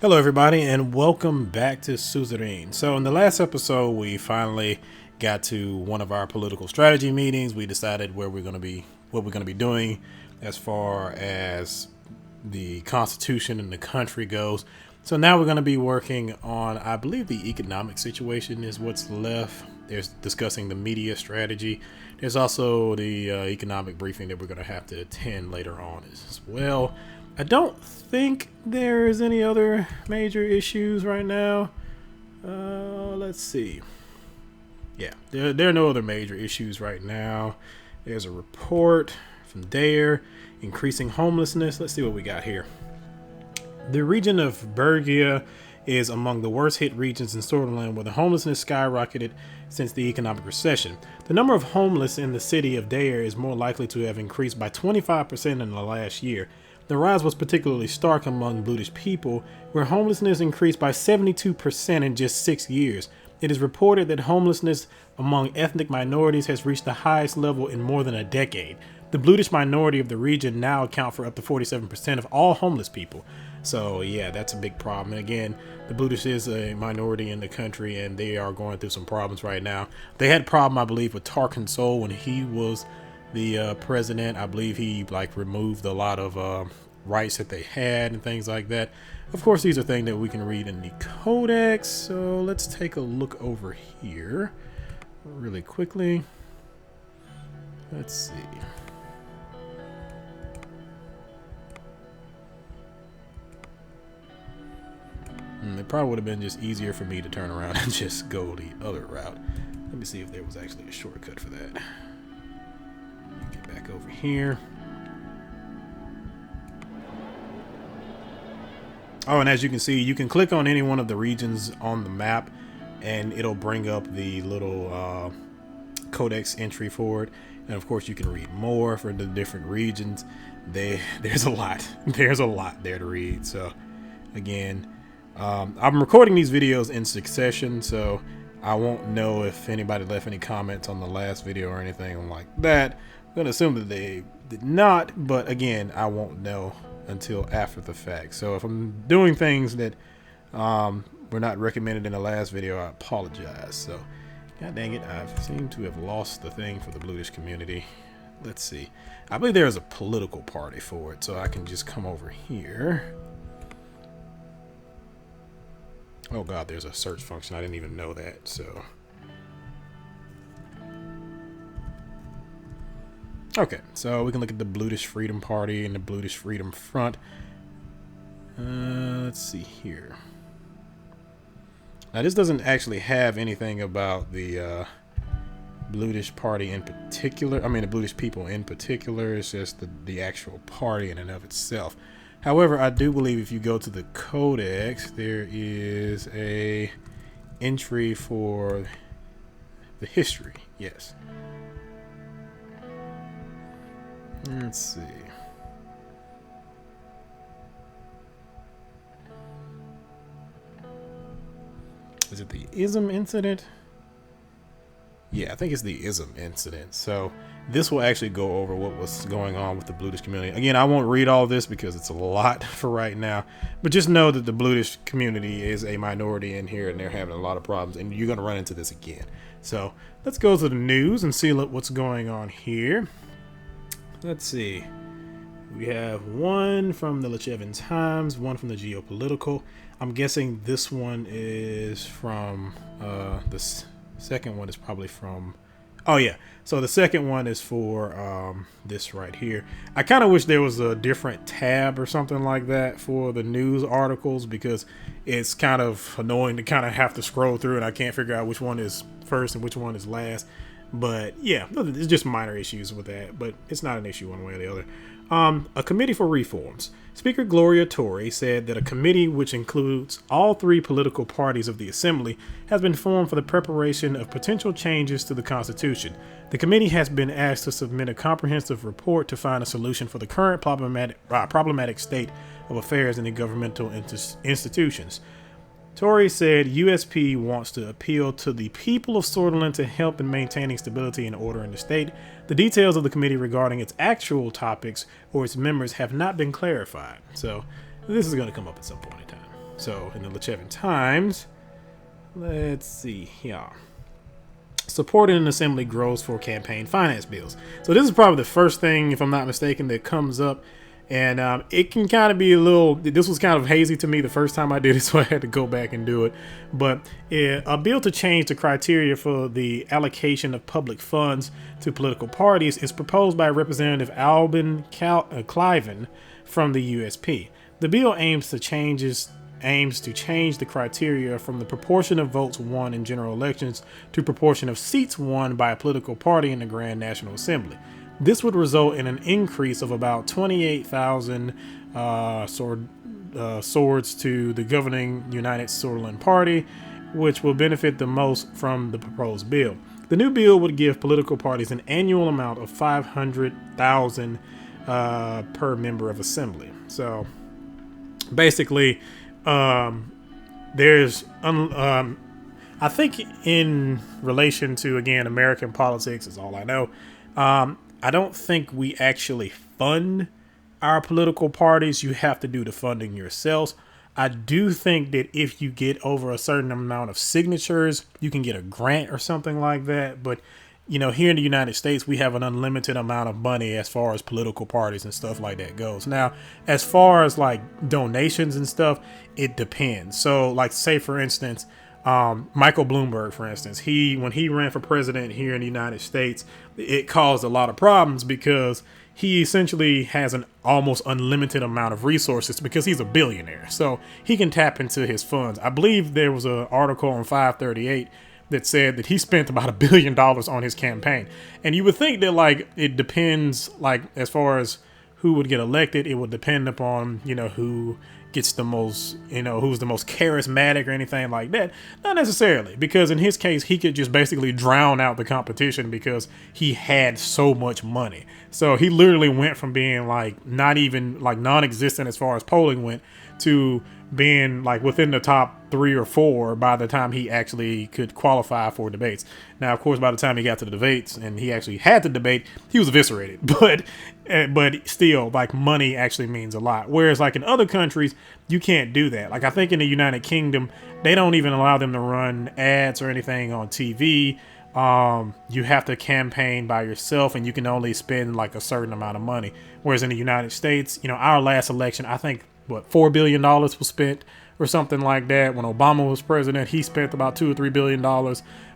Hello everybody and welcome back to Suzerain. So in the last episode we finally got to one of our political strategy meetings. We decided what we're going to be doing as far as the Constitution and the country goes. So now we're going to be working on, I believe, the economic situation is what's left. There's discussing the media strategy. There's also the economic briefing that we're going to have to attend later on as well. I don't think there is any other major issues right now. Let's see. Yeah, there are no other major issues right now. There's a report from Dare, increasing homelessness. Let's see what we got here. The region of Bergia is among the worst hit regions in Switzerland, where the homelessness skyrocketed since the economic recession. The number of homeless in the city of Dare is more likely to have increased by 25% in the last year. The rise was particularly stark among Buddhist people, where homelessness increased by 72% in just 6 years. It is reported that homelessness among ethnic minorities has reached the highest level in more than a decade. The Buddhist minority of the region now account for up to 47% of all homeless people. So yeah, that's a big problem. And again, the Buddhist is a minority in the country and they are going through some problems right now. They had a problem, I believe, with Tarkin Sol when he was the president. I believe he removed a lot of rights that they had and things like that. Of course, these are things that we can read in the codex. So let's take a look over here really quickly. Let's see. It probably would have been just easier for me to turn around and just go the other route. Let me see if there was actually a shortcut for that. Get back over here. Oh, and as you can see, you can click on any one of the regions on the map and it'll bring up the little codex entry for it. And of course you can read more for the different regions. There's a lot. There's a lot there to read. So again, I'm recording these videos in succession, so I won't know if anybody left any comments on the last video or anything like that. I'm going to assume that they did not, but again, I won't know until after the fact. So if I'm doing things that were not recommended in the last video, I apologize. So, god dang it, I seem to have lost the thing for the Buddhist community. Let's see. I believe there is a political party for it, so I can just come over here. Oh god, there's a search function. I didn't even know that, so. Okay, so we can look at the Buddhist Freedom Party and the Buddhist Freedom Front. Let's see here. Now this doesn't actually have anything about the Buddhist Party in particular. I mean the Buddhist people in particular. It's just the actual party in and of itself. However, I do believe if you go to the codex, there is a entry for the history. Yes. Let's see. Is it the ism incident? Yeah, I think it's the ism incident. So this will actually go over what was going on with the Buddhist community. Again, I won't read all this because it's a lot for right now, but just know that the Buddhist community is a minority in here and they're having a lot of problems and you're going to run into this again. So let's go to the news and see what's going on here. Let's see. We have one from the Lechevan Times, one from the Geopolitical. I'm guessing this one is from the second one is probably from, oh yeah, so the second one is for this right here. I kind of wish there was a different tab or something like that for the news articles because it's kind of annoying to kind of have to scroll through and I can't figure out which one is first and which one is last. But yeah, it's just minor issues with that, but it's not an issue one way or the other. A committee for reforms. Speaker Gloria Torrey said that a committee which includes all three political parties of the Assembly has been formed for the preparation of potential changes to the Constitution. The committee has been asked to submit a comprehensive report to find a solution for the current problematic state of affairs in the governmental institutions. Tory said USP wants to appeal to the people of Switzerland to help in maintaining stability and order in the state. The details of the committee regarding its actual topics or its members have not been clarified. So this is going to come up at some point in time. So in the Lechevin Times, let's see here. Support in an assembly grows for campaign finance bills. So this is probably the first thing, if I'm not mistaken, that comes up. And it can kind of be this was kind of hazy to me the first time I did it, so I had to go back and do it. But a bill to change the criteria for the allocation of public funds to political parties is proposed by Representative Albin Cliven from the USP. The bill aims to change the criteria from the proportion of votes won in general elections to proportion of seats won by a political party in the Grand National Assembly. This would result in an increase of about 28,000 swords to the governing United Suzerain Party, which will benefit the most from the proposed bill. The new bill would give political parties an annual amount of 500,000 per member of assembly. So basically, I think in relation to, again, American politics is all I know. I don't think we actually fund our political parties. You have to do the funding yourselves. I do think that if you get over a certain amount of signatures, you can get a grant or something like that. But, here in the United States, we have an unlimited amount of money as far as political parties and stuff like that goes. Now, as far as like donations and stuff, it depends. So like, say, for instance, Michael Bloomberg, for instance, when he ran for president here in the United States, it caused a lot of problems because he essentially has an almost unlimited amount of resources because he's a billionaire. So he can tap into his funds. I believe there was an article on 538 that said that he spent about $1 billion on his campaign. And you would think that like it depends, like as far as who would get elected, it would depend upon, who gets the most, who's the most charismatic or anything like that. Not necessarily, because in his case, he could just basically drown out the competition because he had so much money. So he literally went from being like not even like non-existent as far as polling went to being like within the top 3 or 4 by the time he actually could qualify for debates. Now, of course, by the time he got to the debates and he actually had to debate, he was eviscerated. But still, like, money actually means a lot. Whereas like in other countries, you can't do that. Like I think in the United Kingdom, they don't even allow them to run ads or anything on TV. You have to campaign by yourself and you can only spend like a certain amount of money. Whereas in the United States, our last election, I think $4 billion was spent or something like that. When Obama was president, he spent about $2 or $3 billion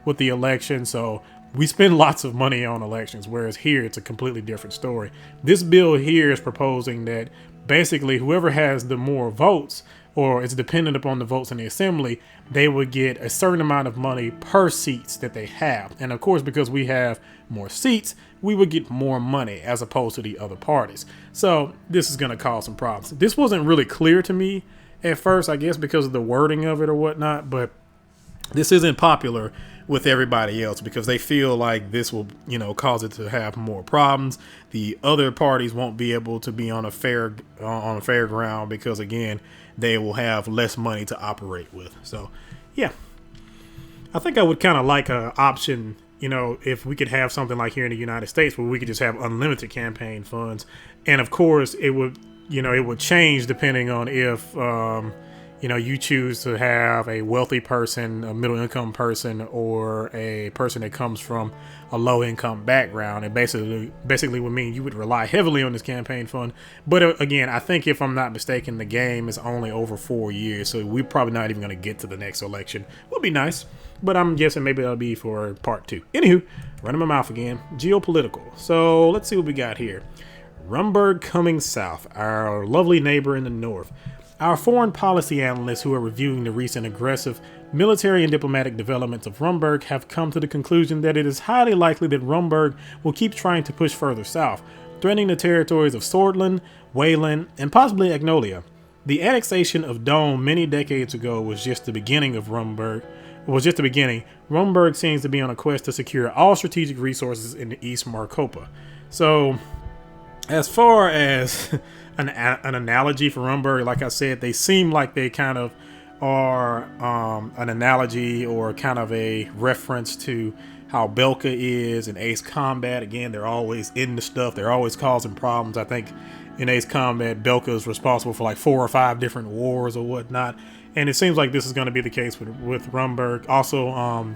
with the election. So we spend lots of money on elections, whereas here it's a completely different story. This bill here is proposing that basically whoever has the more votes, or it's dependent upon the votes in the assembly, they would get a certain amount of money per seats that they have. And of course, because we have more seats, we would get more money as opposed to the other parties. So this is going to cause some problems. This wasn't really clear to me at first, I guess, because of the wording of it or whatnot, but this isn't popular with everybody else because they feel like this will, cause it to have more problems. The other parties won't be able to be on a fair ground because, again, they will have less money to operate with. So, yeah, I think I would kind of like an option, if we could have something like here in the United States where we could just have unlimited campaign funds. And of course, it would change depending on if, you choose to have a wealthy person, a middle income person, or a person that comes from a low income background. It basically would mean you would rely heavily on this campaign fund. But again, I think if I'm not mistaken, the game is only over 4 years. So we're probably not even going to get to the next election. Would be nice, but I'm guessing maybe that'll be for part 2. Anywho, running my mouth again. Geopolitical. So let's see what we got here. Rumberg coming south, our lovely neighbor in the north. Our foreign policy analysts who are reviewing the recent aggressive military and diplomatic developments of Rumberg have come to the conclusion that it is highly likely that Rumberg will keep trying to push further south, threatening the territories of Swordland, Wayland, and possibly Agnolia. The annexation of Dome many decades ago was just the beginning of Rumberg. Rumberg seems to be on a quest to secure all strategic resources in the East Maricopa. So, as far as an analogy for Rumberg, like I said, they seem like they kind of are an analogy or kind of a reference to how Belka is in Ace Combat. Again, they're always in the stuff. They're always causing problems. I think in Ace Combat, Belka is responsible for like 4 or 5 different wars or whatnot. And it seems like this is going to be the case with Rumberg. Also,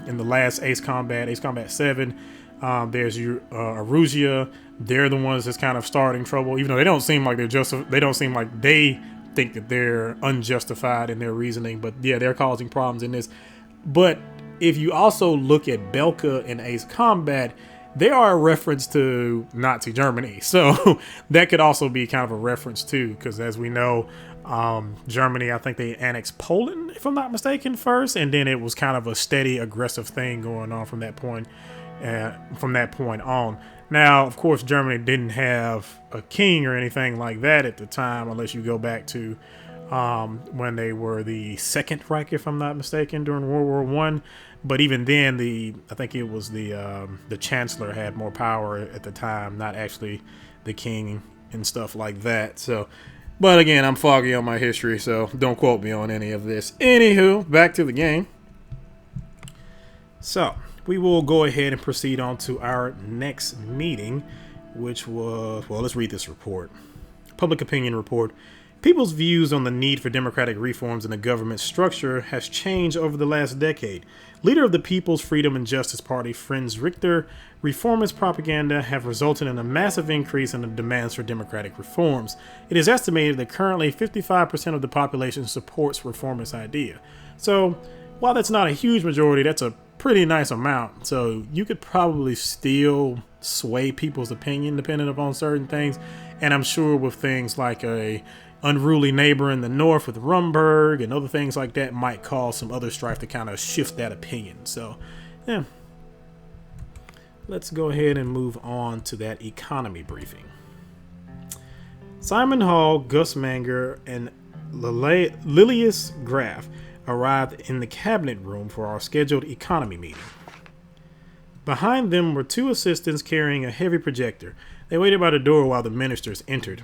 in the last Ace Combat 7, there's Arusia. They're the ones that's kind of starting trouble, even though they don't seem like they don't seem like they think that they're unjustified in their reasoning. But yeah, they're causing problems in this. But if you also look at Belka and Ace Combat, they are a reference to Nazi Germany. So that could also be kind of a reference too, because as we know, Germany, I think they annexed Poland, if I'm not mistaken, first, and then it was kind of a steady aggressive thing going on from that point on. Now, of course, Germany didn't have a king or anything like that at the time, unless you go back to when they were the Second Reich, if I'm not mistaken, during World War One. But even then, I think it was the chancellor had more power at the time, not actually the king and stuff like that. So, but again, I'm foggy on my history, so don't quote me on any of this. Anywho, back to the game. So we will go ahead and proceed on to our next meeting, which was, well, let's read this report. Public opinion report. People's views on the need for democratic reforms in the government structure has changed over the last decade. Leader of the People's Freedom and Justice Party, Franz Richter, reformist propaganda have resulted in a massive increase in the demands for democratic reforms. It is estimated that currently 55% of the population supports reformist idea. So, while that's not a huge majority, that's a pretty nice amount. So you could probably still sway people's opinion depending upon certain things. And I'm sure with things like a unruly neighbor in the north with Rumberg and other things like that might cause some other strife to kind of shift that opinion. So, yeah. Let's go ahead and move on to that economy briefing. Simon Hall, Gus Manger, and Lilius Graf arrived in the cabinet room for our scheduled economy meeting. Behind them were two assistants carrying a heavy projector. They waited by the door while the ministers entered.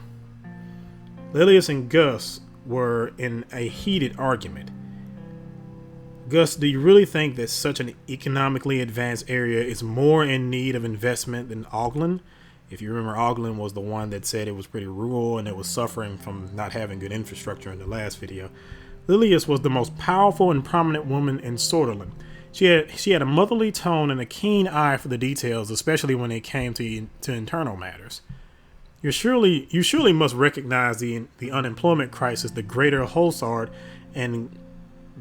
Lilius and Gus were in a heated argument. Gus, do you really think that such an economically advanced area is more in need of investment than Auckland? If you remember, Auckland was the one that said it was pretty rural and it was suffering from not having good infrastructure in the last video. Lilius was the most powerful and prominent woman in Sutherland. She had a motherly tone and a keen eye for the details, especially when it came to internal matters. You surely must recognize the unemployment crisis the Greater Holsard and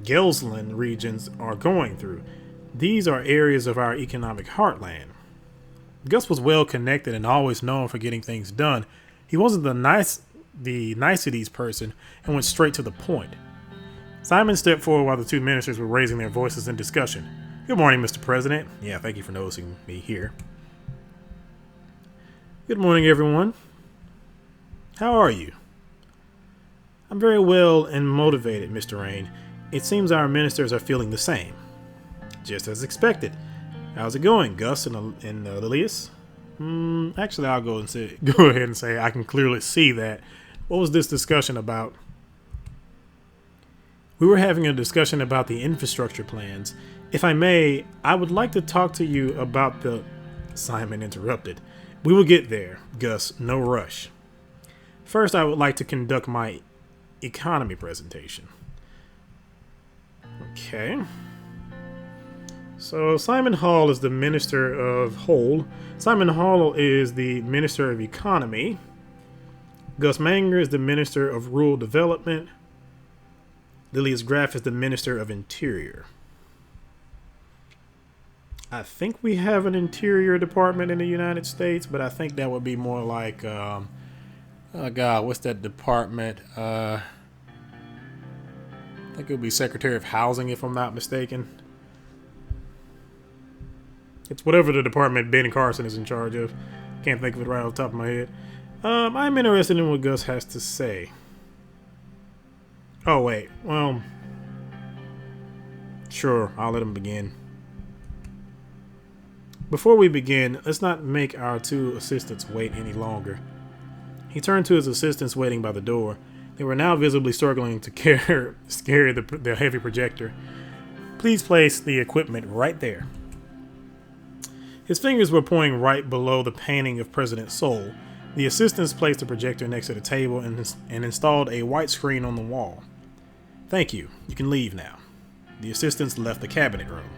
Gelsland regions are going through. These are areas of our economic heartland. Gus was well connected and always known for getting things done. He wasn't the niceties person and went straight to the point. Simon stepped forward while the two ministers were raising their voices in discussion. Good morning, Mr. President. Yeah, thank you for noticing me here. Good morning, everyone. How are you? I'm very well and motivated, Mr. Rain. It seems our ministers are feeling the same. Just as expected. How's it going, Gus and Lilius? Actually, I'll go ahead and say I can clearly see that. What was this discussion about? We were having a discussion about the infrastructure plans. If I may, I would like to talk to you about the... Simon interrupted. We will get there, Gus. No rush. First, I would like to conduct my economy presentation. Okay. So Simon Hall is the Minister of Whole. Simon Hall is the Minister of Economy. Gus Manger is the Minister of Rural Development. Lilius Graf is the Minister of Interior. I think we have an Interior Department in the United States, but I think that would be more like, oh God, what's that department? I think it would be Secretary of Housing, if I'm not mistaken. It's whatever the department Ben Carson is in charge of. Can't think of it right off the top of my head. I'm interested in what Gus has to say. Oh, wait. Well, sure, I'll let him begin. Before we begin, let's not make our two assistants wait any longer. He turned to his assistants waiting by the door. They were now visibly struggling to carry the heavy projector. Please place the equipment right there. His fingers were pointing right below the painting of President Soul. The assistants placed the projector next to the table and installed a white screen on the wall. Thank you. You can leave now. The assistants left the cabinet room.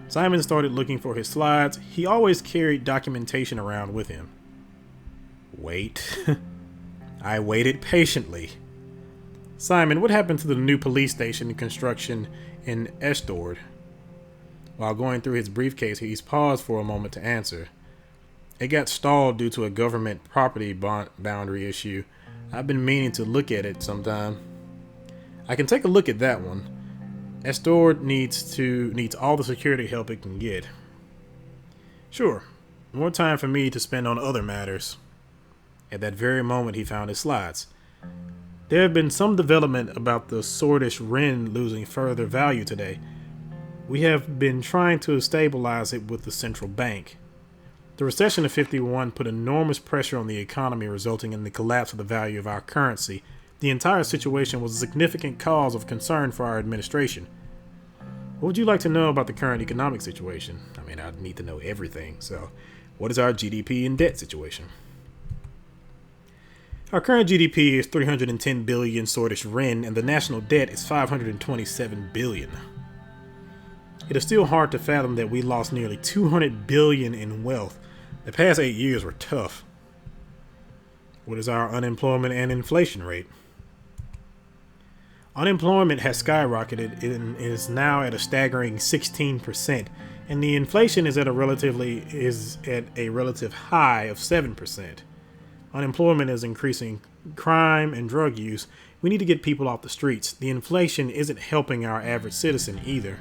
Simon started looking for his slides. He always carried documentation around with him. Wait. I waited patiently. Simon, what happened to the new police station construction in Estord? While going through his briefcase, he's paused for a moment to answer. It got stalled due to a government property boundary issue. I've been meaning to look at it sometime. I can take a look at that one. Estord needs all the security help it can get. Sure. More time for me to spend on other matters. At that very moment, he found his slides. There have been some development about the Swordfish Wren losing further value today. We have been trying to stabilize it with the central bank. The recession of 51 put enormous pressure on the economy, resulting in the collapse of the value of our currency. The entire situation was a significant cause of concern for our administration. What would you like to know about the current economic situation? I mean, I'd need to know everything. So, what is our GDP and debt situation? Our current GDP is 310 billion Swordfish Wren, and the national debt is 527 billion. It is still hard to fathom that we lost nearly 200 billion in wealth. The past 8 years were tough. What is our unemployment and inflation rate? Unemployment has skyrocketed and is now at a staggering 16%, and the inflation is at a relative high of 7%. Unemployment is increasing crime and drug use. We need to get people off the streets. The inflation isn't helping our average citizen either.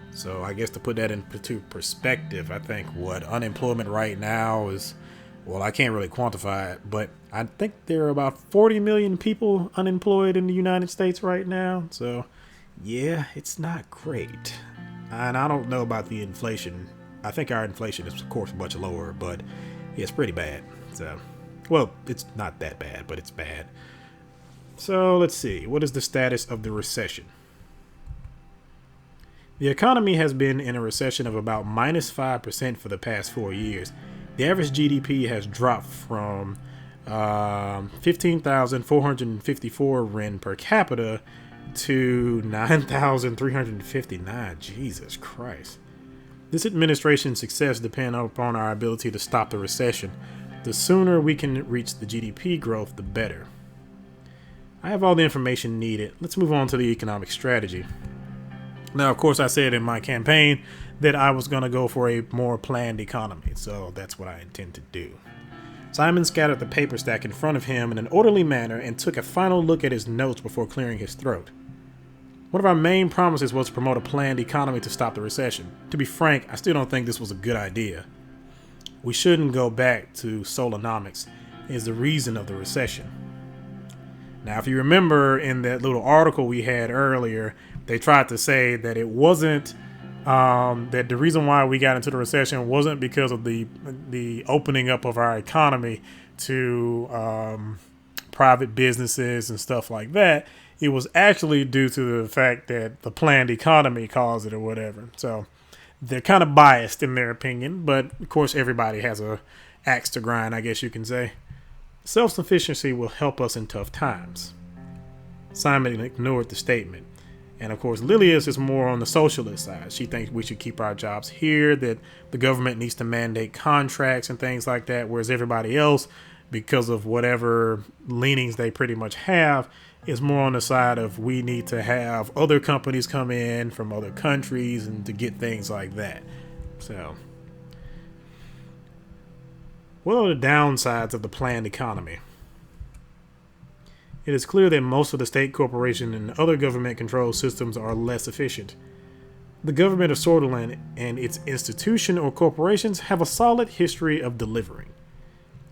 So I guess to put that into perspective, I think what unemployment right now is, well, I can't really quantify it, but I think there are about 40 million people unemployed in the United States right now. So yeah, it's not great. And I don't know about the inflation. I think our inflation is, of course, much lower, but it's pretty bad. So, well, it's not that bad, but it's bad. So let's see. What is the status of the recession? The economy has been in a recession of about minus 5% for the past 4 years. The average GDP has dropped from 15,454 Ren per capita to 9,359. Jesus Christ. This administration's success depends upon our ability to stop the recession. The sooner we can reach the GDP growth, the better. I have all the information needed. Let's move on to the economic strategy. Now, of course, I said in my campaign that I was going to go for a more planned economy, so that's what I intend to do. Simon scattered the paper stack in front of him in an orderly manner and took a final look at his notes before clearing his throat. One of our main promises was to promote a planned economy to stop the recession. To be frank, I still don't think this was a good idea. We shouldn't go back to Solonomics is the reason of the recession. Now, if you remember in that little article we had earlier, they tried to say that it wasn't that the reason why we got into the recession wasn't because of the opening up of our economy to private businesses and stuff like that. It was actually due to the fact that the planned economy caused it or whatever. So they're kind of biased in their opinion, but of course everybody has a axe to grind, I guess you can say. Self-sufficiency will help us in tough times. Simon ignored the statement. And of course, Lilius is more on the socialist side. She thinks we should keep our jobs here, that the government needs to mandate contracts and things like that, whereas everybody else, because of whatever leanings they pretty much have, is more on the side of we need to have other companies come in from other countries and to get things like that. So, what are the downsides of the planned economy? It is clear that most of the state corporation and other government-controlled systems are less efficient. The government of Sutherland and its institution or corporations have a solid history of delivering.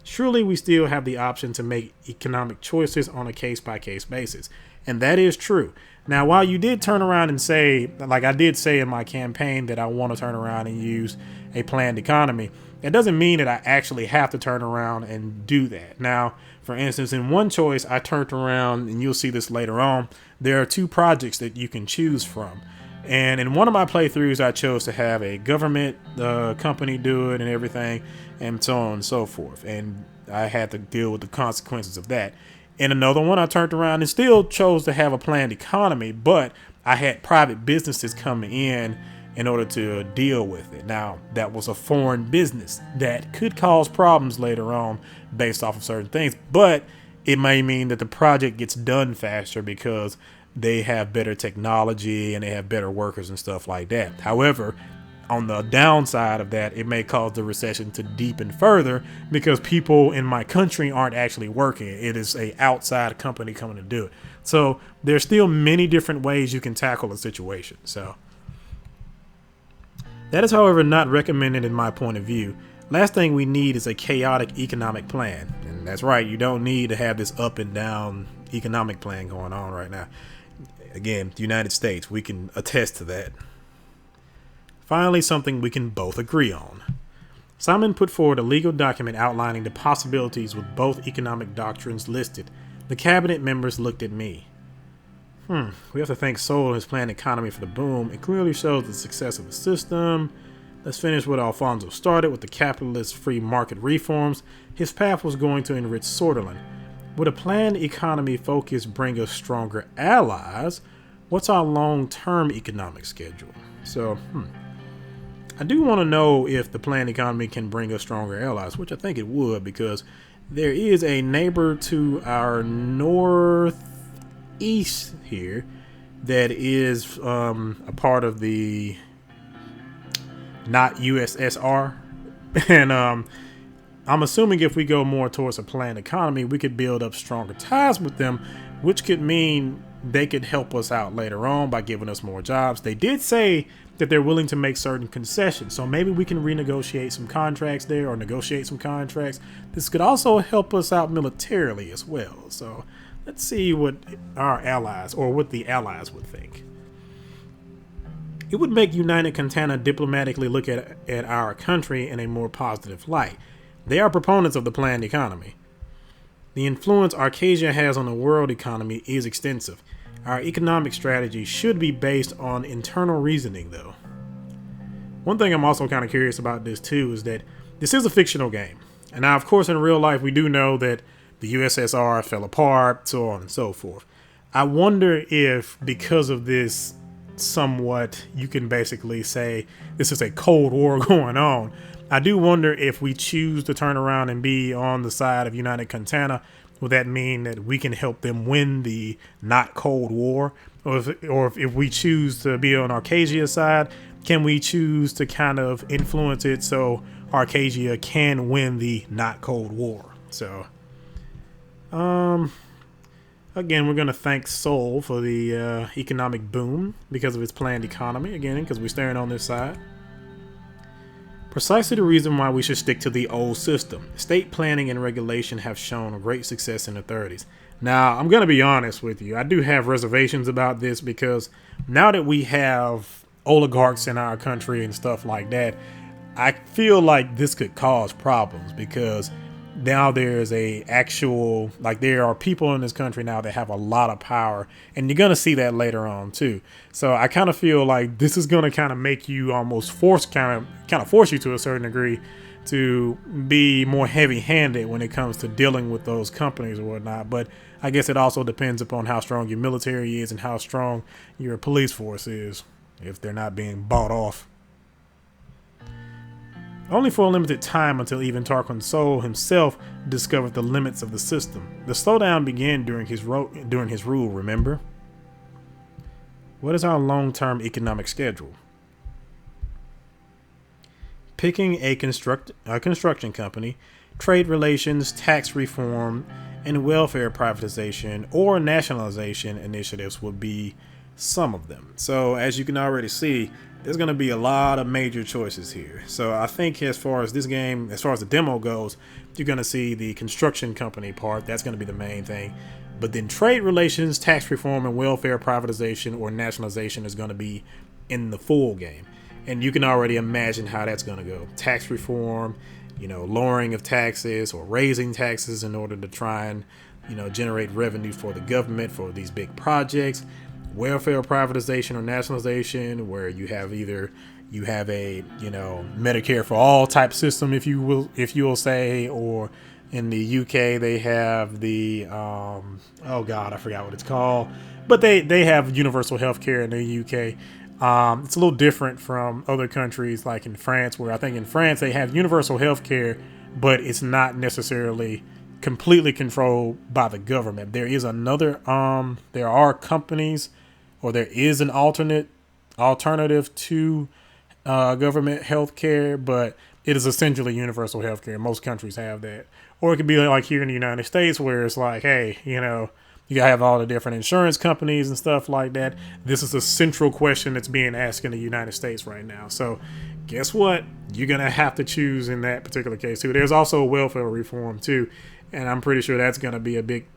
Surely we still have the option to make economic choices on a case-by-case basis. And that is true. Now, while you did turn around and say, like I did say in my campaign, that I want to turn around and use a planned economy, that doesn't mean that I actually have to turn around and do that. Now, for instance, in one choice, I turned around, and you'll see this later on, there are 2 projects that you can choose from. And in one of my playthroughs, I chose to have a government company do it and everything, and so on and so forth. And I had to deal with the consequences of that. In another one, I turned around and still chose to have a planned economy, but I had private businesses coming in order to deal with it. Now, that was a foreign business that could cause problems later on based off of certain things, but it may mean that the project gets done faster because they have better technology and they have better workers and stuff like that. However, on the downside of that, it may cause the recession to deepen further because people in my country aren't actually working. It is a outside company coming to do it. So there's still many different ways you can tackle a situation. So that is, however, not recommended in my point of view. Last thing we need is a chaotic economic plan. And that's right, you don't need to have this up and down economic plan going on right now. Again, the United States, we can attest to that. Finally, something we can both agree on. Simon put forward a legal document outlining the possibilities with both economic doctrines listed. The cabinet members looked at me. We have to thank Sol and his planned economy for the boom. It clearly shows the success of the system. Let's finish what Alfonso started with the capitalist free market reforms. His path was going to enrich Sutherland. Would a planned economy focus bring us stronger allies? What's our long-term economic schedule? So, I do want to know if the planned economy can bring us stronger allies, which I think it would, because there is a neighbor to our northeast here that is a part of the not USSR. And I'm assuming if we go more towards a planned economy, we could build up stronger ties with them, which could mean they could help us out later on by giving us more jobs. They did say that they're willing to make certain concessions, so maybe we can renegotiate some contracts there or negotiate some contracts. This could also help us out militarily as well. So let's see what our allies, or what the allies, would think. It would make United Cantana diplomatically look at our country in a more positive light. They are proponents of the planned economy. The influence Arcasia has on the world economy is extensive. Our economic strategy should be based on internal reasoning, though. One thing I'm also kind of curious about this, too, is that this is a fictional game. And now, of course, in real life, we do know that the USSR fell apart, so on and so forth. I wonder if, because of this, somewhat, you can basically say this is a Cold War going on. I do wonder if we choose to turn around and be on the side of United Cantana, would that mean that we can help them win the not Cold War? Or if we choose to be on Arcasia's side, can we choose to kind of influence it so Arcasia can win the not Cold War? So, again, we're going to thank Sol for the economic boom because of its planned economy, again, because we're staring on this side. Precisely the reason why we should stick to the old system. State planning and regulation have shown great success in the 30s. Now, I'm going to be honest with you. I do have reservations about this because now that we have oligarchs in our country and stuff like that, I feel like this could cause problems because now there's there are people in this country now that have a lot of power, and you're going to see that later on too. So I kind of feel like this is going to kind of make you almost force you to a certain degree to be more heavy-handed when it comes to dealing with those companies or whatnot. But I guess it also depends upon how strong your military is and how strong your police force is, if they're not being bought off. Only for a limited time until even Tarquin Sol himself discovered the limits of the system. The slowdown began during his rule, remember? What is our long-term economic schedule? Picking a construction company, trade relations, tax reform, and welfare privatization or nationalization initiatives would be some of them. So as you can already see, there's going to be a lot of major choices here. So I think as far as this game, as far as the demo goes, you're going to see the construction company part. That's going to be the main thing. But then trade relations, tax reform, and welfare privatization or nationalization is going to be in the full game. And you can already imagine how that's going to go. Tax reform, lowering of taxes or raising taxes in order to try and, generate revenue for the government for these big projects. Welfare privatization or nationalization, where you have a Medicare for all type system, if you will say, or In the UK, they have the oh god, I forgot what it's called, but they have universal health care in the UK. It's a little different from other countries, like in France, where I think in France they have universal health care, but it's not necessarily completely controlled by the government. There is another there are companies, or there is an alternative to government health care, but it is essentially universal health care. Most countries have that. Or it could be like here in the United States, where it's like, hey, you have all the different insurance companies and stuff like that. This is a central question that's being asked in the United States right now. So guess what? You're going to have to choose in that particular case too. There's also welfare reform too. And I'm pretty sure that's going to be a big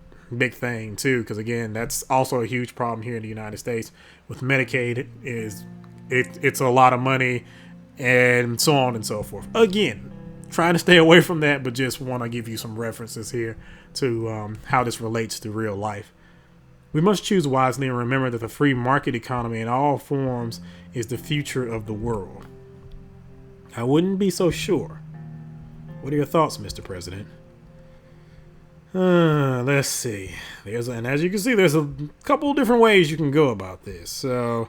thing too. Because again, that's also a huge problem here in the United States with Medicaid. It's a lot of money and so on and so forth. Again, trying to stay away from that, but just want to give you some references here to how this relates to real life. We must choose wisely and remember that the free market economy in all forms is the future of the world. I wouldn't be so sure. What are your thoughts, Mr. President? Let's see. And as you can see, there's a couple different ways you can go about this. So,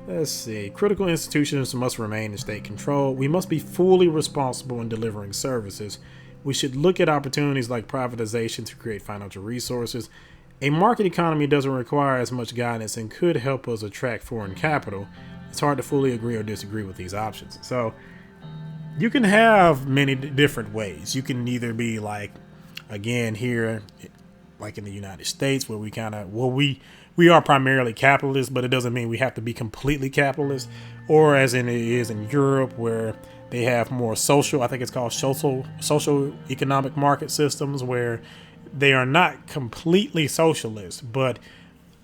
let's see. Critical institutions must remain in state control. We must be fully responsible in delivering services. We should look at opportunities like privatization to create financial resources. A market economy doesn't require as much guidance and could help us attract foreign capital. It's hard to fully agree or disagree with these options. So you can have many different ways. You can either be like, again, here, like in the United States, where we are primarily capitalist, but it doesn't mean we have to be completely capitalist. Or as in it is in Europe, where they have more social, I think it's called social economic market systems, where they are not completely socialist, but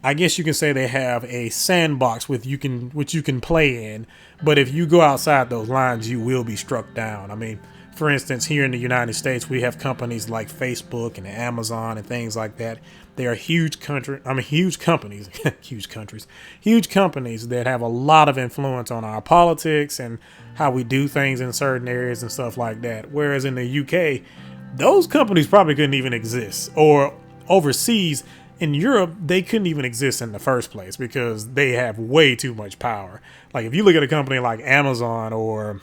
I guess you can say they have a sandbox which you can play in. But if you go outside those lines, you will be struck down. I mean, for instance, here in the United States, we have companies like Facebook and Amazon and things like that. They are huge companies, huge companies that have a lot of influence on our politics and how we do things in certain areas and stuff like that. Whereas in the UK, those companies probably couldn't even exist, or overseas in Europe, they couldn't even exist in the first place because they have way too much power. Like if you look at a company like Amazon or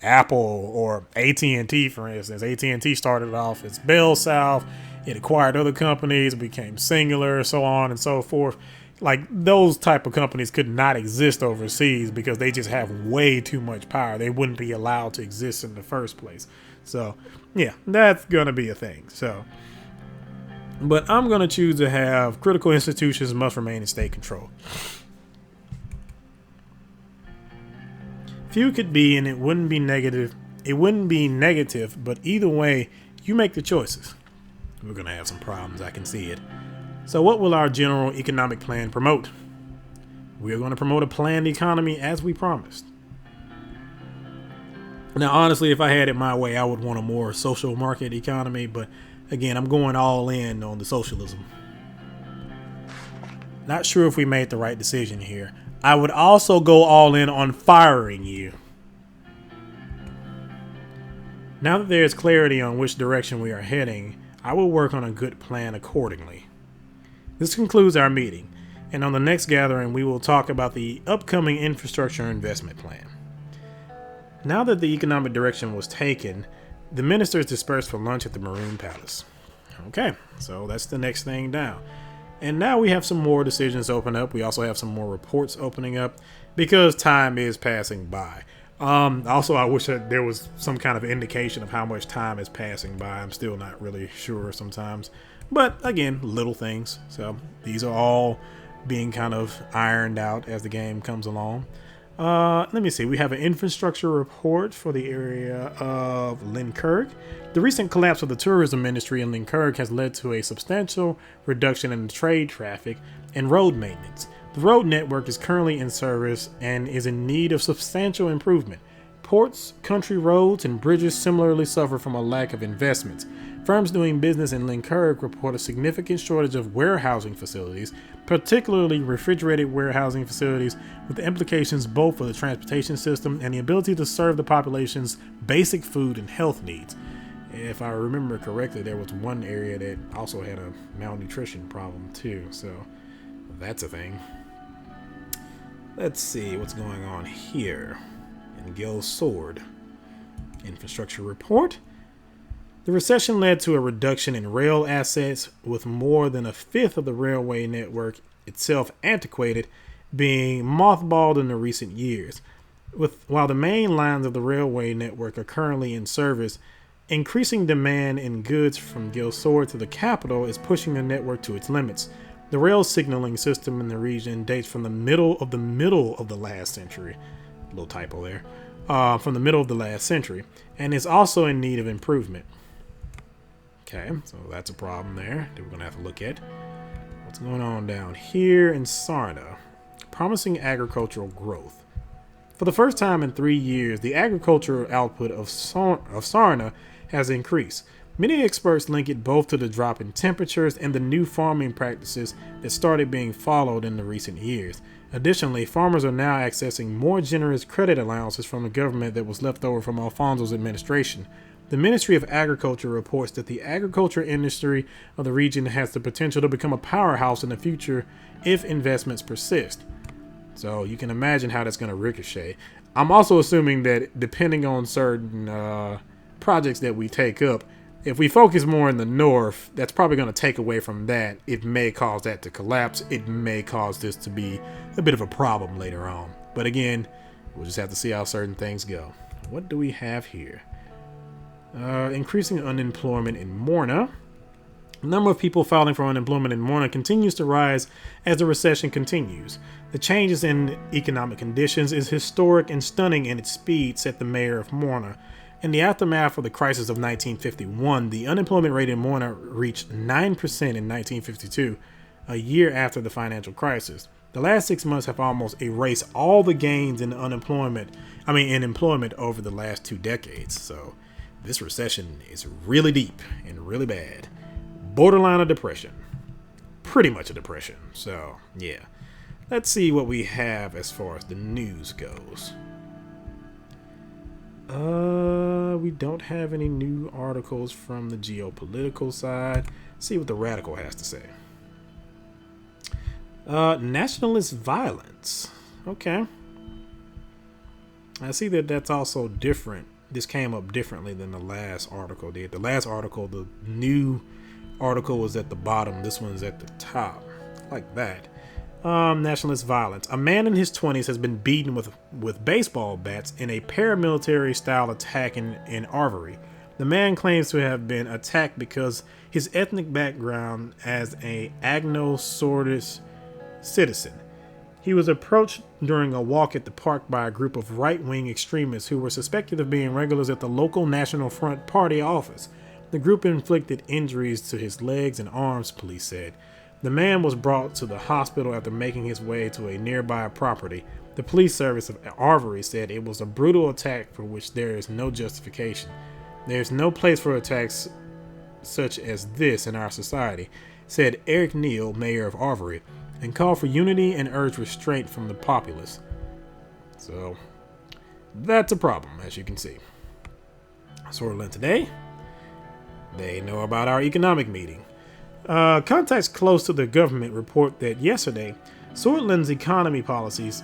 Apple or AT&T, for instance, AT&T started off as Bell South. It acquired other companies, became Singular, so on and so forth. Like those type of companies could not exist overseas because they just have way too much power. They wouldn't be allowed to exist in the first place. So yeah, that's going to be a thing. But I'm going to choose to have critical institutions must remain in state control. Few could be, and it wouldn't be negative. It wouldn't be negative, but either way, you make the choices. We're going to have some problems. I can see it. So what will our general economic plan promote? We are going to promote a planned economy as we promised. Now, honestly, if I had it my way, I would want a more social market economy, but again, I'm going all in on the socialism. Not sure if we made the right decision here. I would also go all in on firing you. Now that there is clarity on which direction we are heading, I will work on a good plan accordingly. This concludes our meeting, and on the next gathering, we will talk about the upcoming infrastructure investment plan. Now that the economic direction was taken, the ministers dispersed for lunch at the Maroon Palace. Okay, so that's the next thing down. And now we have some more decisions open up. We also have some more reports opening up because time is passing by. Also, I wish that there was some kind of indication of how much time is passing by. I'm still not really sure sometimes. But again, little things. So these are all being kind of ironed out as the game comes along. Let me see. We have an infrastructure report for the area of Linkirk. The recent collapse of the tourism industry in Linkirk has led to a substantial reduction in trade traffic and road maintenance. The road network is currently in service and is in need of substantial improvement. Ports, country roads, and bridges similarly suffer from a lack of investments. Firms doing business in Linkirk report a significant shortage of warehousing facilities, particularly refrigerated warehousing facilities, with implications both for the transportation system and the ability to serve the population's basic food and health needs. If I remember correctly, there was one area that also had a malnutrition problem too, so that's a thing. Let's see what's going on here in Gill's Sword. Infrastructure report. The recession led to a reduction in rail assets, with more than a fifth of the railway network itself antiquated, being mothballed in the recent years. While the main lines of the railway network are currently in service, increasing demand in goods from Gill's Sword to the capital is pushing the network to its limits. The rail signaling system in the region dates from the middle of the last century. Little typo there. From the middle of the last century, and is also in need of improvement. Okay, so that's a problem there that we're going to have to look at. What's going on down here in Sarna? Promising agricultural growth. For the first time in 3 years, the agricultural output of Sarna has increased. Many experts link it both to the drop in temperatures and the new farming practices that started being followed in the recent years. Additionally, farmers are now accessing more generous credit allowances from the government that was left over from Alfonso's administration. The Ministry of Agriculture reports that the agriculture industry of the region has the potential to become a powerhouse in the future if investments persist. So you can imagine how that's going to ricochet. I'm also assuming that depending on certain projects that we take up, if we focus more in the north, that's probably going to take away from that. It may cause that to collapse. It may cause this to be a bit of a problem later on. But again, we'll just have to see how certain things go. What do we have here? Increasing unemployment in Morna. The number of people filing for unemployment in Morna continues to rise as the recession continues. The changes in economic conditions is historic and stunning in its speed, said the mayor of Morna. In the aftermath of the crisis of 1951, the unemployment rate in Morna reached 9% in 1952, a year after the financial crisis. The last 6 months have almost erased all the gains in employment over the last 2 decades. So this recession is really deep and really bad. Borderline of depression. Pretty much a depression. So, yeah. Let's see what we have as far as the news goes. We don't have any new articles from the geopolitical side. Let's see what the Radical has to say. Nationalist violence. Okay. I see that that's also different. This came up differently than the last article did. The last article, the new article was at the bottom. This one's at the top. Like that. Nationalist violence. A man in his 20s has been beaten with baseball bats in a paramilitary-style attack in Arvery. The man claims to have been attacked because his ethnic background as a Agno-Sordis citizen. He was approached during a walk at the park by a group of right-wing extremists who were suspected of being regulars at the local National Front Party office. The group inflicted injuries to his legs and arms, police said. The man was brought to the hospital after making his way to a nearby property. The police service of Arvery said it was a brutal attack for which there is no justification. There is no place for attacks such as this in our society, said Eric Neal, mayor of Arvery, and called for unity and urged restraint from the populace. So, that's a problem, as you can see. Switzerland today, they know about our economic meeting. Contacts close to the government report that yesterday, Switzerland's economic policies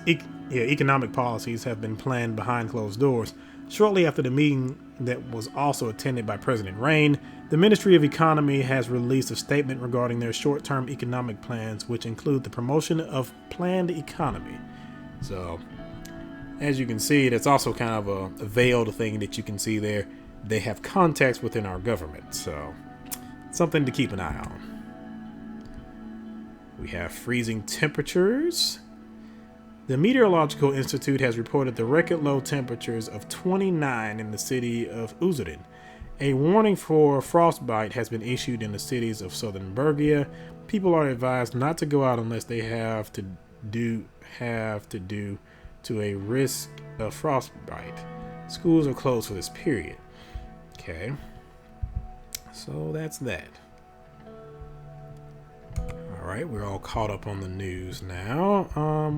have been planned behind closed doors. Shortly after the meeting that was also attended by President Rain, the Ministry of Economy has released a statement regarding their short-term economic plans, which include the promotion of planned economy. So, as you can see, that's also kind of a veiled thing that you can see there. They have contacts within our government, so something to keep an eye on. We have freezing temperatures. The Meteorological Institute has reported the record low temperatures of 29 in the city of Suzerain. A warning for frostbite has been issued in the cities of southern Bergia. People are advised not to go out unless they have to due to a risk of frostbite. Schools are closed for this period. Okay. So that's that. All right, we're all caught up on the news now.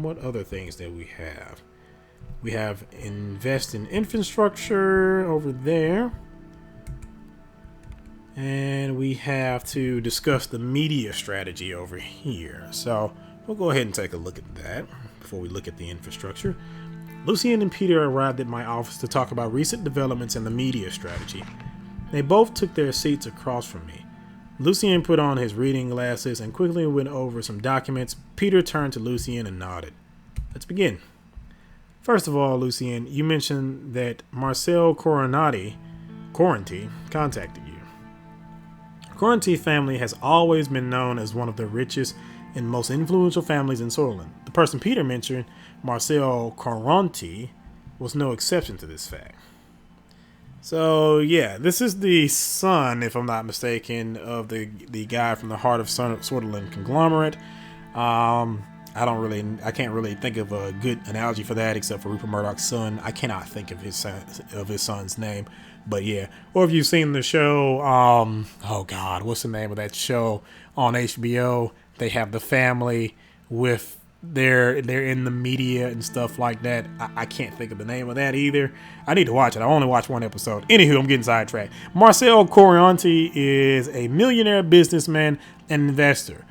What other things that we have? We have invest in infrastructure over there. And we have to discuss the media strategy over here. So we'll go ahead and take a look at that before we look at the infrastructure. Lucien and Peter arrived at my office to talk about recent developments in the media strategy. They both took their seats across from me. Lucien put on his reading glasses and quickly went over some documents. Peter turned to Lucien and nodded. Let's begin. First of all, Lucien, you mentioned that Marcel Coronati contacted you. Coronati family has always been known as one of the richest and most influential families in Switzerland. The person Peter mentioned, Marcel Coronati, was no exception to this fact. So yeah, this is the son, if I'm not mistaken, of the guy from the Heart of Switzerland conglomerate. I can't really think of a good analogy for that except for Rupert Murdoch's son. I cannot think of his son's name, but yeah. Or if you've seen the show, oh God, what's the name of that show on HBO? They have the family with they're in the media and stuff like that. I can't think of the name of that either. I need to watch it. I only watched one episode. Anywho, I'm getting sidetracked. Marcel Coronati is a millionaire businessman and investor,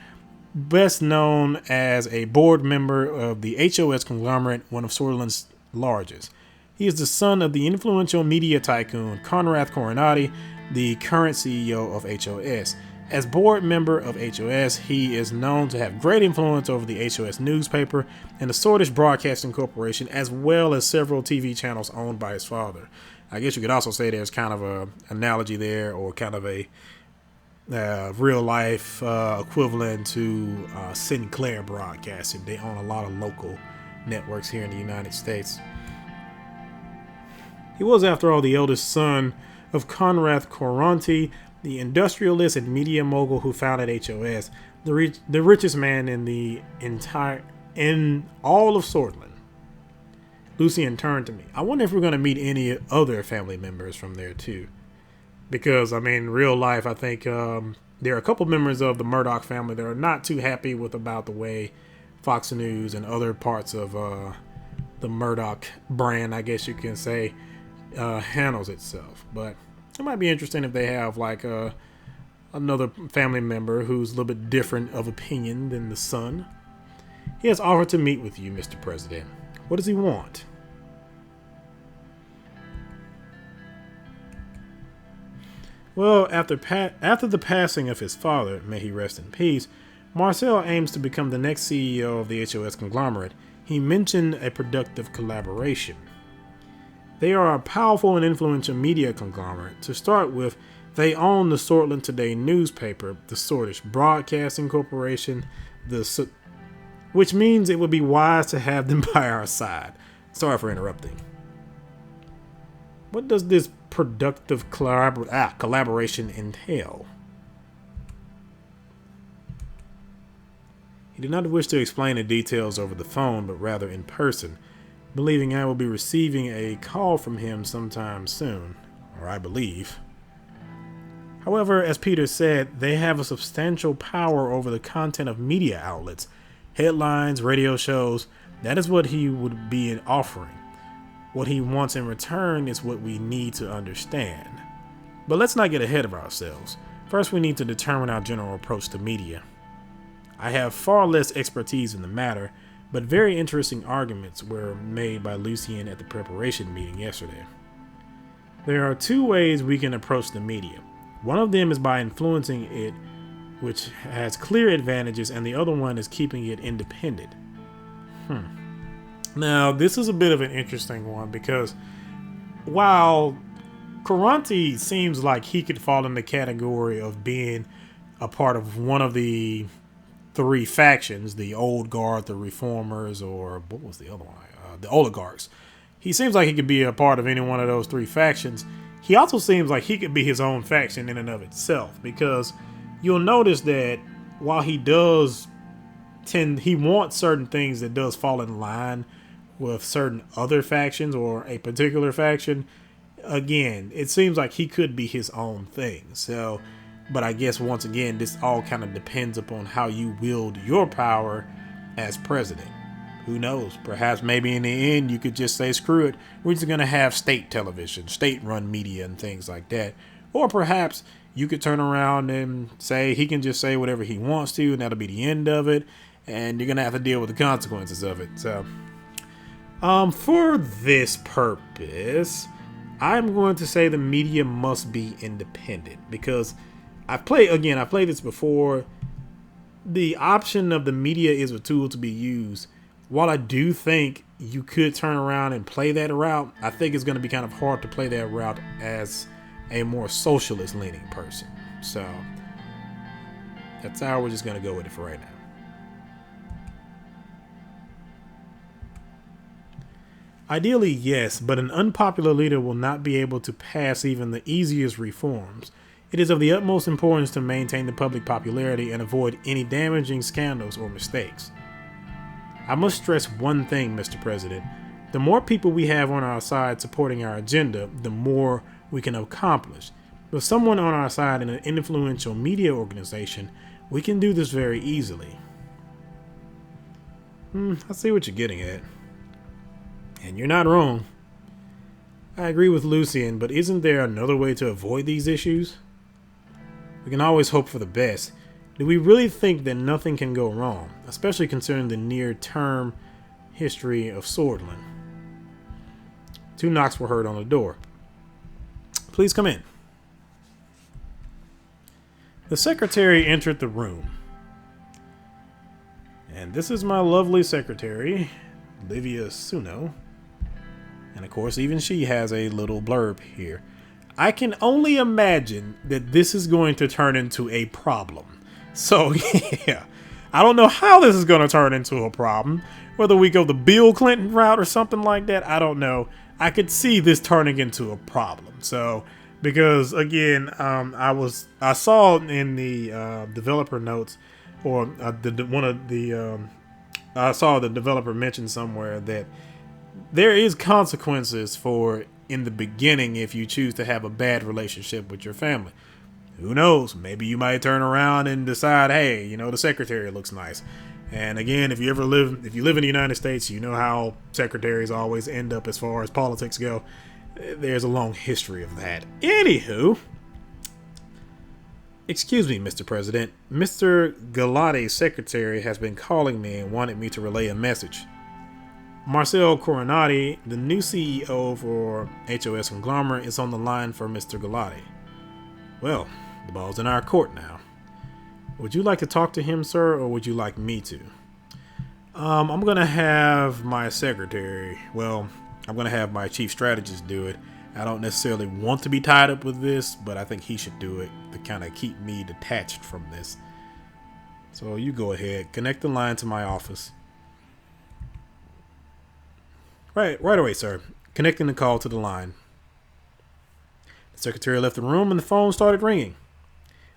best known as a board member of the HOS conglomerate, one of Switzerland's largest. He is the son of the influential media tycoon Konrad Coronati, the current CEO of HOS. As board member of HOS, he is known to have great influence over the HOS newspaper and the Swedish Broadcasting Corporation, as well as several TV channels owned by his father. I guess you could also say there's kind of an analogy there, or kind of a real life equivalent to Sinclair Broadcasting. They own a lot of local networks here in the United States. He was, after all, the eldest son of Konrad Coronati, the industrialist and media mogul who founded HOS, the richest man in all of Switzerland. Lucien turned to me. I wonder if we're going to meet any other family members from there too. Because, I mean, real life, I think there are a couple members of the Murdoch family that are not too happy about the way Fox News and other parts of the Murdoch brand, I guess you can say, handles itself. But it might be interesting if they have like another family member who's a little bit different of opinion than the son. He has offered to meet with you, Mr. President. What does he want? Well, after the passing of his father, may he rest in peace, Marcel aims to become the next CEO of the HOS conglomerate. He mentioned a productive collaboration. They are a powerful and influential media conglomerate. To start with, they own the Switzerland Today newspaper, the Swedish Broadcasting Corporation, which means it would be wise to have them by our side. Sorry for interrupting. What does this productive collaboration entail? He did not wish to explain the details over the phone, but rather in person, believing I will be receiving a call from him sometime soon, or I believe. However, as Peter said, they have a substantial power over the content of media outlets, headlines, radio shows. That is what he would be offering. What he wants in return is what we need to understand. But let's not get ahead of ourselves. First, we need to determine our general approach to media. I have far less expertise in the matter, but very interesting arguments were made by Lucien at the preparation meeting yesterday. There are two ways we can approach the media. One of them is by influencing it, which has clear advantages, and the other one is keeping it independent. Now, this is a bit of an interesting one because while Coronati seems like he could fall in the category of being a part of one of the three factions, the old guard, the reformers, or what was the other one? The oligarchs. He seems like he could be a part of any one of those three factions. He also seems like he could be his own faction in and of itself, because you'll notice that while he wants certain things that does fall in line with certain other factions or a particular faction, again, it seems like he could be his own thing. So But I guess once again, this all kind of depends upon how you wield your power as president. Who knows? Perhaps maybe in the end you could just say, screw it. We're just going to have state television, state run media and things like that. Or perhaps you could turn around and say he can just say whatever he wants to, and that'll be the end of it. And you're going to have to deal with the consequences of it. So, for this purpose, I'm going to say the media must be independent, because I've played this before. The option of the media is a tool to be used. While I do think you could turn around and play that route, I think it's going to be kind of hard to play that route as a more socialist leaning person. So that's how we're just going to go with it for right now. Ideally, yes, but an unpopular leader will not be able to pass even the easiest reforms. It is of the utmost importance to maintain the public popularity and avoid any damaging scandals or mistakes. I must stress one thing, Mr. President. The more people we have on our side supporting our agenda, the more we can accomplish. With someone on our side in an influential media organization, we can do this very easily. I see what you're getting at. And you're not wrong. I agree with Lucien, but isn't there another way to avoid these issues? We can always hope for the best. Do we really think that nothing can go wrong, especially considering the near-term history of Swordland? 2 knocks were heard on the door. Please come in. The secretary entered the room. And this is my lovely secretary, Livia Suno. And of course, even she has a little blurb here. I can only imagine that this is going to turn into a problem. So, yeah, I don't know how this is going to turn into a problem. Whether we go the Bill Clinton route or something like that, I don't know. I could see this turning into a problem. So, because again, I saw in the developer notes, or I saw the developer mention somewhere that there is consequences for in the beginning if you choose to have a bad relationship with your family. Who knows? Maybe you might turn around and decide, hey, the secretary looks nice. And again, if you live in the United States, you know how secretaries always end up as far as politics go. There's a long history of that. Anywho, excuse me, Mr. President. Mr. Galati's secretary has been calling me and wanted me to relay a message. Marcel Coronati, the new CEO for HOS Conglomerate, is on the line for Mr. Galati. Well, the ball's in our court now. Would you like to talk to him, sir, or would you like me to? I'm going to have my secretary, I'm going to have my chief strategist do it. I don't necessarily want to be tied up with this, but I think he should do it to kind of keep me detached from this. So you go ahead, connect the line to my office. Right away, sir. Connecting the call to the line. The secretary left the room and the phone started ringing.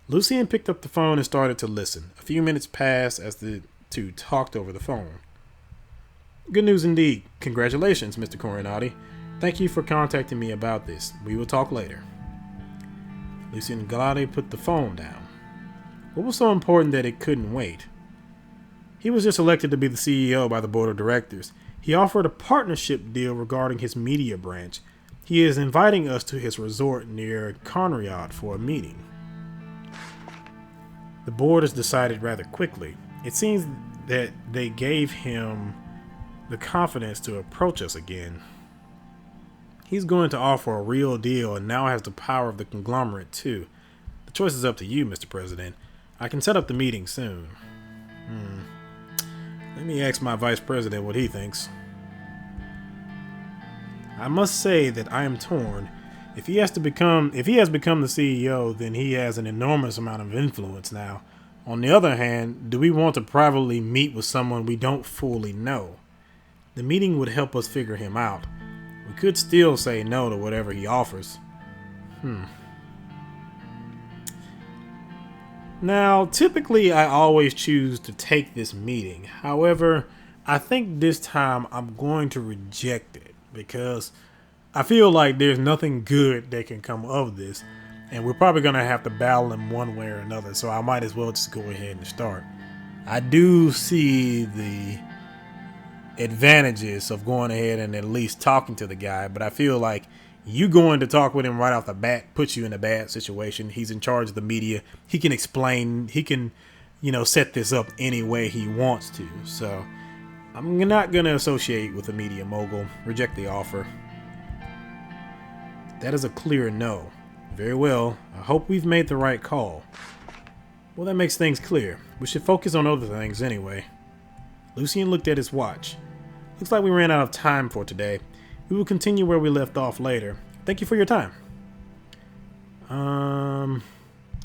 Lucien picked up the phone and started to listen. A few minutes passed as the two talked over the phone. Good news indeed. Congratulations, Mr. Coronati. Thank you for contacting me about this. We will talk later. Lucien Galati put the phone down. What was so important that it couldn't wait? He was just elected to be the CEO by the board of directors. He offered a partnership deal regarding his media branch. He is inviting us to his resort near Conrad for a meeting. The board has decided rather quickly. It seems that they gave him the confidence to approach us again. He's going to offer a real deal and now has the power of the conglomerate too. The choice is up to you, Mr. President. I can set up the meeting soon. Let me ask my vice president what he thinks. I must say that I am torn. If he has become the CEO, then he has an enormous amount of influence now. On the other hand, do we want to privately meet with someone we don't fully know? The meeting would help us figure him out. We could still say no to whatever he offers. Now, typically I always choose to take this meeting. However, I think this time I'm going to reject it because I feel like there's nothing good that can come of this. and we're probably going to have to battle them one way or another. So I might as well just go ahead and start. I do see the advantages of going ahead and at least talking to the guy, but I feel like you going to talk with him right off the bat puts you in a bad situation. He's in charge of the media. He can explain, he can, set this up any way he wants to. So I'm not going to associate with a media mogul. Reject the offer. That is a clear no. Very well. I hope we've made the right call. Well, that makes things clear. We should focus on other things anyway. Lucien looked at his watch. Looks like we ran out of time for today. We will continue where we left off later. Thank you for your time.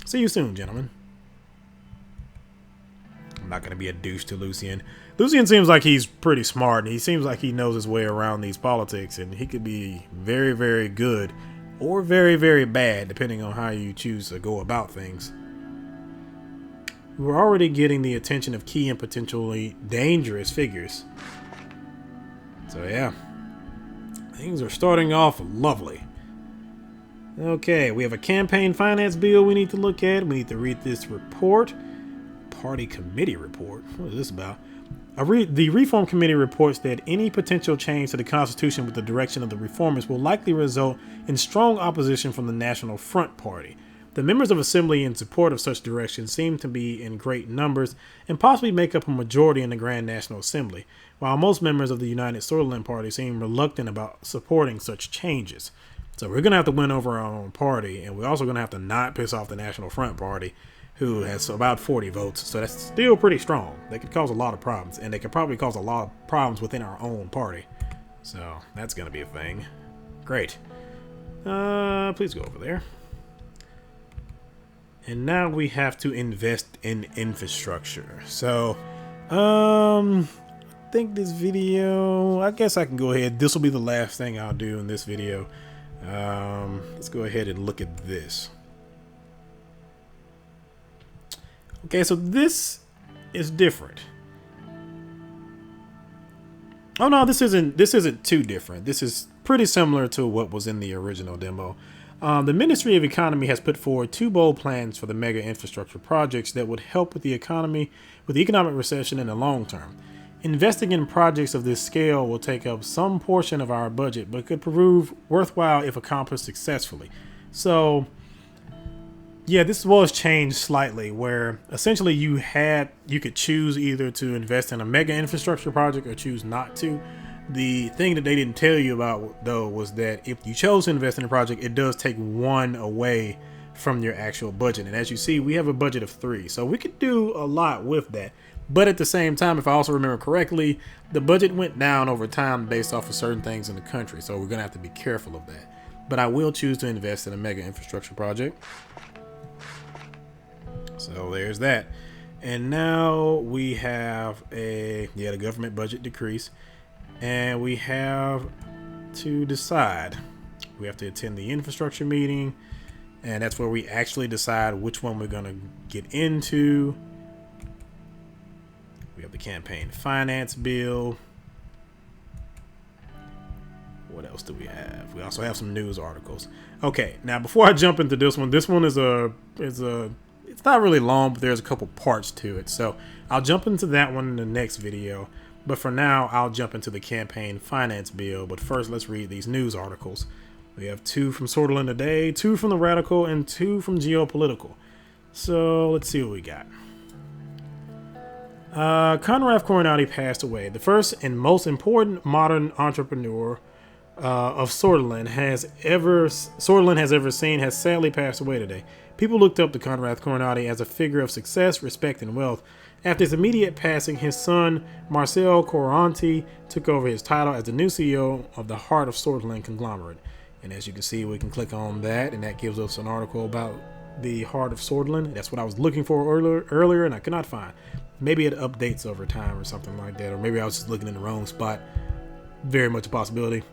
See you soon, gentlemen. I'm not going to be a douche to Lucien. Lucien seems like he's pretty smart, and he seems like he knows his way around these politics, and he could be very, very good or very, very bad, depending on how you choose to go about things. We're already getting the attention of key and potentially dangerous figures. So yeah, things are starting off lovely. Okay, we have a campaign finance bill we need to look at. We need to read this report. Party committee report. What is this about? The Reform Committee reports that any potential change to the Constitution with the direction of the reformers will likely result in strong opposition from the National Front Party. The members of Assembly in support of such direction seem to be in great numbers and possibly make up a majority in the Grand National Assembly, while most members of the United Sutherland Party seem reluctant about supporting such changes. So we're going to have to win over our own party, and we're also going to have to not piss off the National Front Party, who has about 40 votes, so that's still pretty strong. They could cause a lot of problems, and they could probably cause a lot of problems within our own party. So that's going to be a thing. Great. Please go over there. And now we have to invest in infrastructure. So, I think this video, I guess I can go ahead. This will be the last thing I'll do in this video. Let's go ahead and look at this. Okay, so this is different. Oh no, this isn't too different. This is pretty similar to what was in the original demo. The Ministry of Economy has put forward 2 bold plans for the mega infrastructure projects that would help with the economic recession in the long term. Investing in projects of this scale will take up some portion of our budget, but could prove worthwhile if accomplished successfully. So, yeah, this was changed slightly, where essentially you could choose either to invest in a mega infrastructure project or choose not to. The thing that they didn't tell you about, though, was that if you chose to invest in a project, it does take 1 away from your actual budget. And as you see, we have a budget of 3, so we could do a lot with that. But at the same time, if I also remember correctly, the budget went down over time based off of certain things in the country, so we're going to have to be careful of that. But I will choose to invest in a mega infrastructure project. So there's that. And now we have the government budget decrease. And we have to decide. We have to attend the infrastructure meeting, and that's where we actually decide which one we're going to get into. We have the campaign finance bill. What else do we have? We also have some news articles. Okay, now before I jump into this one is it's not really long, but there's a couple parts to it. So I'll jump into that one in the next video. But for now, I'll jump into the campaign finance bill. But first, let's read these news articles. We have 2 from Sutherland Today, 2 from The Radical, and 2 from Geopolitical. So let's see what we got. Conrad Coronati passed away. The first and most important modern entrepreneur of Sutherland has ever seen has sadly passed away today. People looked up to Conrad Coronati as a figure of success, respect, and wealth. After his immediate passing, his son, Marcel Coronati, took over his title as the new CEO of the Heart of Sutherland conglomerate. And as you can see, we can click on that, and that gives us an article about the Heart of Sutherland. That's what I was looking for earlier, and I could not find. Maybe it updates over time or something like that, or maybe I was just looking in the wrong spot. Very much a possibility.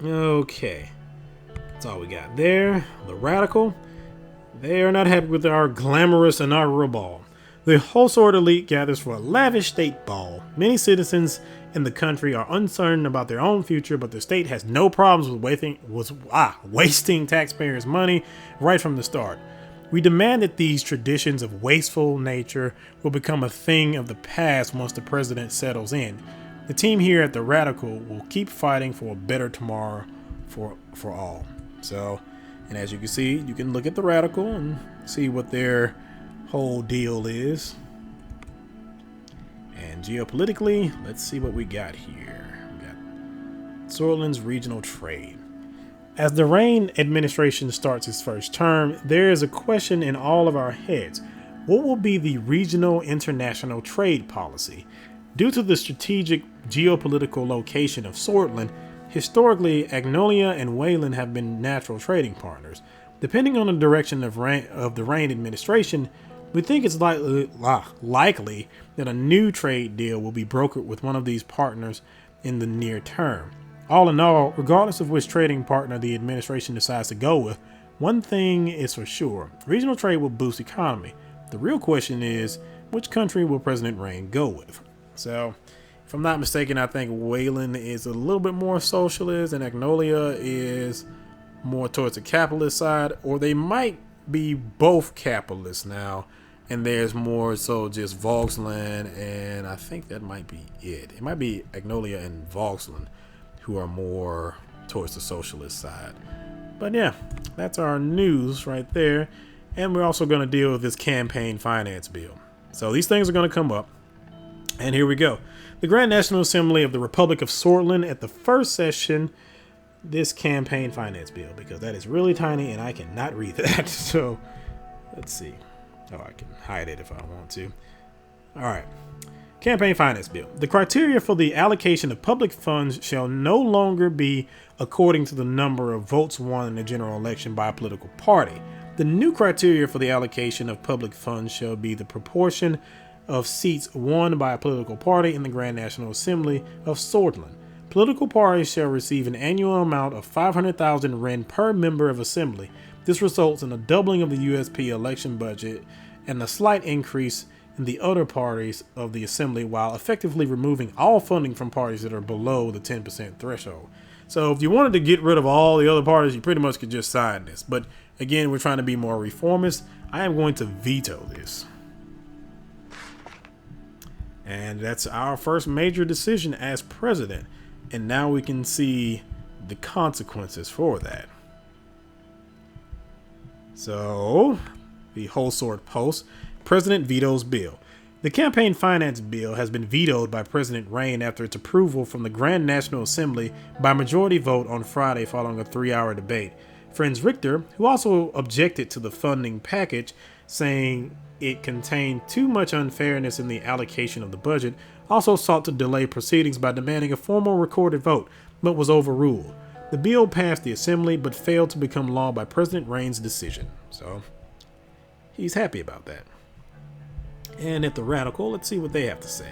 Okay. That's all we got there. The Radical. They are not happy with our glamorous inaugural ball. The whole sword elite gathers for a lavish state ball. Many citizens in the country are uncertain about their own future, but the state has no problems with wasting taxpayers' money right from the start. We demand that these traditions of wasteful nature will become a thing of the past once the president settles in. The team here at The Radical will keep fighting for a better tomorrow for all. So, and as you can see, you can look at The Radical and see what their whole deal is. And geopolitically, let's see what we got here. We got Sortland's regional trade. As the Rain administration starts its first term, there is a question in all of our heads. What will be the regional international trade policy? Due to the strategic geopolitical location of Sortland, historically Agnolia and Wayland have been natural trading partners. Depending on the direction of the Rain administration, we think it's likely that a new trade deal will be brokered with one of these partners in the near term. All in all, regardless of which trading partner the administration decides to go with, one thing is for sure: regional trade will boost the economy. The real question is, which country will President Rain go with? So, if I'm not mistaken, I think Wayland is a little bit more socialist and Agnolia is more towards the capitalist side, or they might be both capitalists now, and there's more so just Volksland, and I think that might be it. It might be Agnolia and Volksland who are more towards the socialist side. But yeah, that's our news right there. And we're also going to deal with this campaign finance bill. So these things are going to come up. And here we go. The Grand National Assembly of the Republic of Sortland at the first session, this campaign finance bill, because that is really tiny and I cannot read that. So let's see. Oh, I can hide it if I want to. All right. Campaign finance bill. The criteria for the allocation of public funds shall no longer be according to the number of votes won in the general election by a political party. The new criteria for the allocation of public funds shall be the proportion of seats won by a political party in the Grand National Assembly of Sortland. Political parties shall receive an annual amount of 500,000 Ren per member of assembly. This results in a doubling of the USP election budget and a slight increase in the other parties of the assembly, while effectively removing all funding from parties that are below the 10% threshold. So if you wanted to get rid of all the other parties, you pretty much could just sign this. But again, we're trying to be more reformist. I am going to veto this. And that's our first major decision as president. And now we can see the consequences for that. So, the whole sort post. President vetoes bill. The campaign finance bill has been vetoed by President Rain after its approval from the Grand National Assembly by majority vote on Friday following a 3-hour debate. Franz Richter, who also objected to the funding package, saying it contained too much unfairness in the allocation of the budget, also sought to delay proceedings by demanding a formal recorded vote, but was overruled. The bill passed the assembly but failed to become law by President Rain's decision. So, he's happy about that. And at The Radical, let's see what they have to say.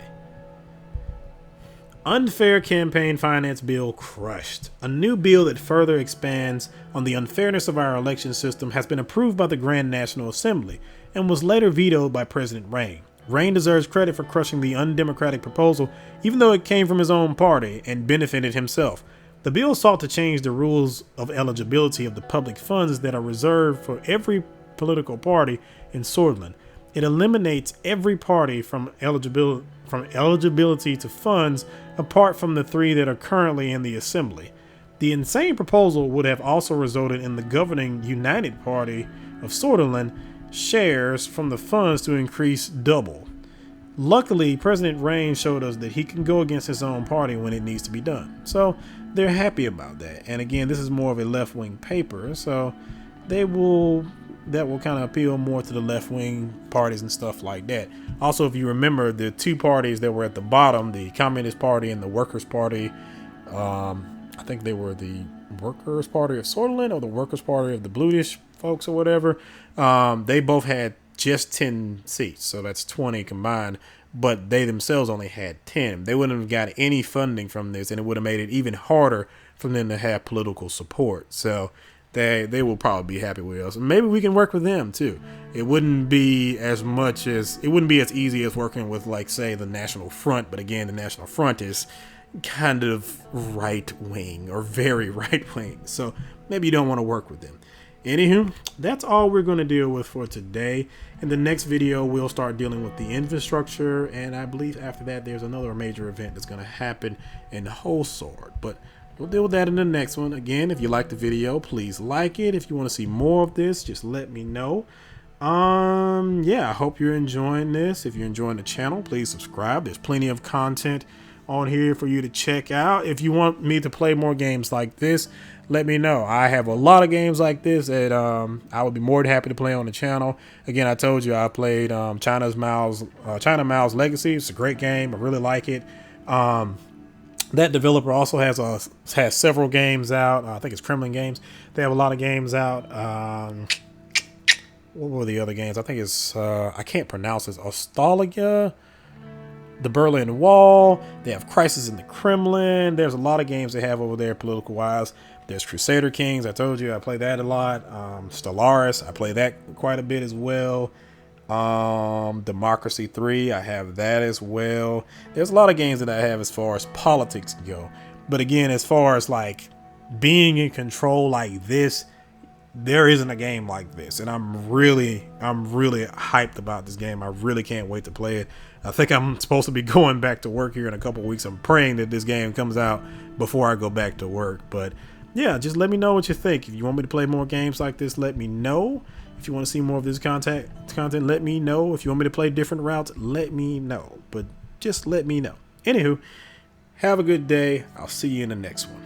Unfair campaign finance bill crushed. A new bill that further expands on the unfairness of our election system has been approved by the Grand National Assembly and was later vetoed by President Rain. Rain deserves credit for crushing the undemocratic proposal, even though it came from his own party and benefited himself. The bill sought to change the rules of eligibility of the public funds that are reserved for every political party in Sortland. It eliminates every party from eligibility to funds apart from the 3 that are currently in the assembly. The insane proposal would have also resulted in the governing United Party of Sortland shares from the funds to increase double. Luckily, President Rain showed us that he can go against his own party when it needs to be done. So they're happy about that. And again, this is more of a left-wing paper, so that will kind of appeal more to the left-wing parties and stuff like that. Also, if you remember, the 2 parties that were at the bottom, the Communist Party and the Workers' Party, I think they were the Workers' Party of Sortland or the Workers' Party of the Bluish folks or whatever. They both had just 10 seats, so that's 20 combined, but they themselves only had 10. They wouldn't have got any funding from this, and it would have made it even harder for them to have political support. So they will probably be happy with us. Maybe we can work with them too. It wouldn't be as easy as working with, like, say, the National Front. But again, the National Front is kind of right wing, or very right wing. So maybe you don't want to work with them. Anywho, that's all we're going to deal with for today. In the next video, we'll start dealing with the infrastructure, and I believe after that there's another major event that's going to happen in the whole sword. But we'll deal with that in the next one. Again, if you like the video, please like it. If you want to see more of this, just let me know. Yeah, I hope you're enjoying this. If you're enjoying the channel, please subscribe. There's plenty of content on here for you to check out. If you want me to play more games like this, let me know. I have a lot of games like this that I would be more than happy to play on the channel. Again, I told you I played China Mao's Legacy. It's a great game. I really like it. That developer also has several games out. I think it's Kremlin Games. They have a lot of games out. What were the other games? I think it's I can't pronounce it. Ostalaga, the Berlin Wall. They have Crisis in the Kremlin. There's a lot of games they have over there political wise. There's Crusader Kings. I told you I play that a lot. Stellaris, I play that quite a bit as well. Democracy 3, I have that as well. There's a lot of games that I have as far as politics go. But again, as far as like being in control like this, there isn't a game like this, and I'm really hyped about this game. I really can't wait to play it. I think I'm supposed to be going back to work here in a couple weeks. I'm praying that this game comes out before I go back to work. But yeah, just let me know what you think. If you want me to play more games like this, let me know. If you want to see more of this content, let me know. If you want me to play different routes, let me know. But just let me know. Anywho, have a good day. I'll see you in the next one.